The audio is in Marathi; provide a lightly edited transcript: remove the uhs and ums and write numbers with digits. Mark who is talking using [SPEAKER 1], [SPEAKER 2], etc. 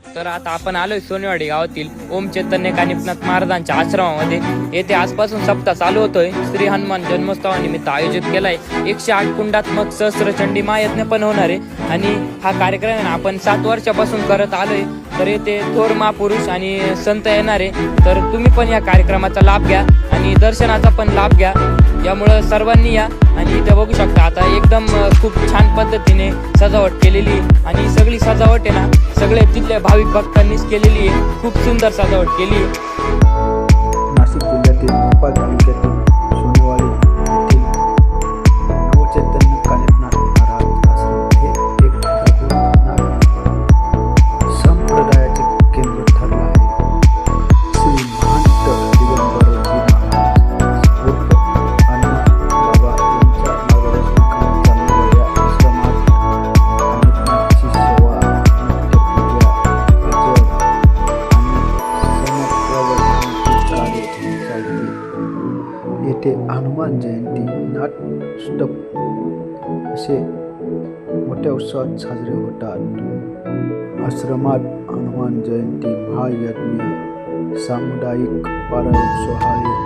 [SPEAKER 1] तर आता आपण आलोय सोनेवाडी गावातील ओम चैतन्य कानिपनाथ महाराजांच्या आश्रमामध्ये. येथे आजपासून सप्ताह चालू होतोय. श्री हनुमान जन्मोत्सवानिमित्त आयोजित केलाय. 108 कुंडात्मक सहस्त्रचंडी महायज्ञ पण होणार आहे आणि हा कार्यक्रम आपण 7 वर्षापासून करत आलोय. तर येथे थोर महापुरुष आणि संत येणार आहे. तर तुम्ही पण या कार्यक्रमाचा लाभ घ्या आणि दर्शनाचा पण लाभ घ्या. यामुळं सर्वांनी या. आणि इथे बघू शकता आता एकदम खूप छान पद्धतीने सजावट केलेली आणि सगळी सजावट आहे ना सगळे तिथल्या भाविक भक्तांनीच केलेली आहे. खूप सुंदर सजावट केली आहे.
[SPEAKER 2] नाशिक जिल्ह्यातील भोपाळ तालुक्यातील सोनेवाडी येथील नवचैतन्य कानिपनाथ महाराज आश्रम हे एक जागृत संप्रदायाचे केंद्र ठरलं आहे. श्री महंत दिगंबरजी महाराज उर्फ हनुमान बाबा यांच्या मार्गदर्शनाखाली चाललेल्या या आश्रमात कानिपनाथची सेवा, नित्यपूजा, भजन आणि समप्रवर्तनाचे कार्य चालते. येथे हनुमान जयंती, नाटस्तप असे मोठ्या उत्सवात साजरे होतात. आश्रमात हनुमान जयंती महायज्ञ, सामुदायिक पारायण सोहळे